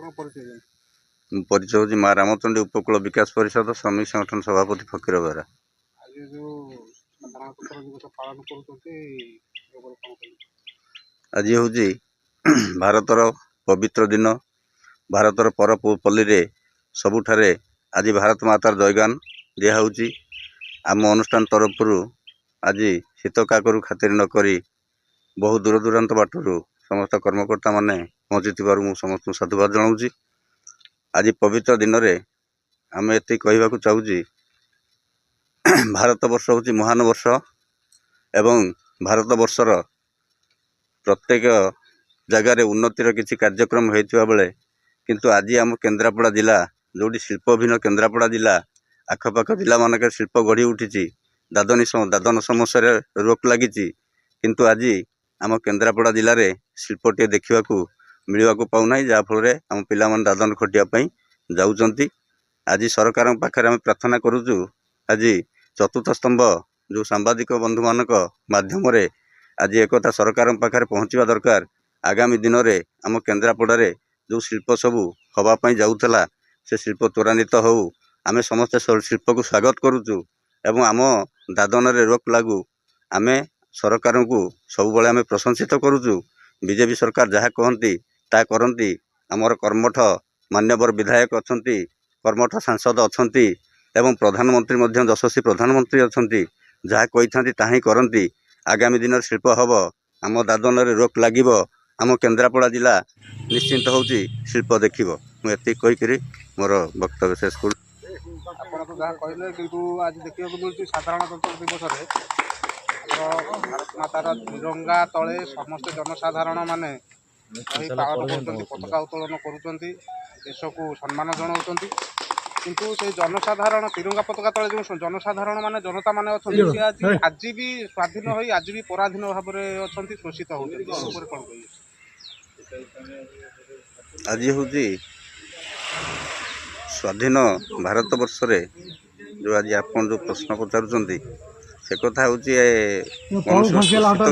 परिचय हूँ माँ रामचंडी उपकूल विकास परिषद श्रमिक संगठन सभापति फकीर बेहरा। आज हूँ भारतर पवित्र दिन, भारतर परपल्ली रे सबुठारे आज भारत मातार जयगान दिहूँ। आम अनुष्ठान तरफ आज शीत काकरू खातिर नक बहु दूर दूरांत बाटू समस्त कर्मकर्ता माने पहुँची समस्त साधुवाद जनाऊँ। आज पवित्र दिन रे आम ये कहवाक चाहूँ भारत वर्ष हूँ महान वर्ष एवं भारत वर्षर प्रत्येक जगार उन्नतिर किसी कार्यक्रम होता बेले किंतु आज आम केन्द्रापड़ा जिला जोटी शिल्पभिन्न केन्द्रापड़ा जिला आखपाख जिला मानक शिल्प गढ़ी उठी दादन समस्या रोक लगी किंतु आज आम केन्द्रापड़ा जिले में शिल्पटे देखा मिलवा पाऊना जहाँफल आम पिला दादन खटियापाई जाऊँच। आज सरकार पाखे आम प्रार्थना करुचु आज चतुर्थ स्तंभ जो सांबादिक बंधु मानक माध्यम आज एक सरकार पाखे पहुँचवा दरकार। आगामी दिन में आम केन्द्रापड़ा जो शिल्प सबू हवापाई जाऊला से शिल्प त्वरान्वित हो आम समस्त शिल्प को स्वागत करुचु एवं आम दादन रे रोक लागू आम सरकार को सब आम प्रशंसित करुचु। बीजेपी सरकार जहाँ कहती ता करती आमर कर्मठ मान्यवर विधायक अच्छा कर्मठ सांसद अच्छा एवं प्रधानमंत्री यशस्वी प्रधानमंत्री अच्छा जहाँ कही ताही करती। आगामी दिन शिल्प हम आम दादन रे रोक लगे आम केन्द्रापड़ा जिला निश्चिंत हूँ शिल्प देख मुझे कहीकि मोर वक्तव्य शेष कर। तो जहाँ कहले किंतु आज देखा मिलूँ साधारणतंत्र दिवस भारत मातार तिरंगा तले समस्त जनसाधारण माने पालन कर पताका उत्तोलन कर देश को सम्मान जनाऊँ किंतु से जनसाधारण तिरंगा पताका तले जो जनसाधारण माने जनता माने आज भी स्वाधीन हो आज भी पराधीन भाव में अच्छा शोषित होती। आज हूँ स्वाधीन भारत वर्ष रे जो आज आप जो प्रश्न पचारुंट से कथा हूँ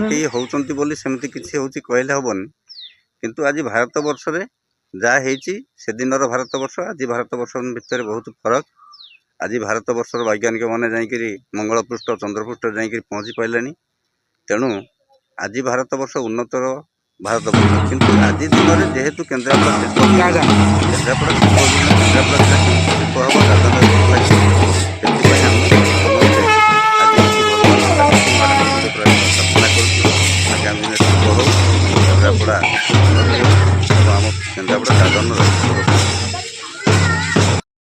कई होती बोली सेमती किसी हूँ कहले हेनी किंतु आज भारत वर्ष रे जहाँ से दिन भारत वर्ष आज भारत वर्ष भितर बहुत फरक। आज भारत वर्षर वैज्ञानिक मैंने जाकि मंगलपृष्ठ चंद्रपृष्ठ जाकि पहुँची पारे तेणु आज भारत वर्ष उन्नतर भारत वर्ष किंतु आज दिन में जेहेतु केन्द्रापड़ा केन्द्रापड़ा शिल्प आगामी दिन शिल्प हो केन्द्रापड़ा आम केन्द्रापड़ा दादन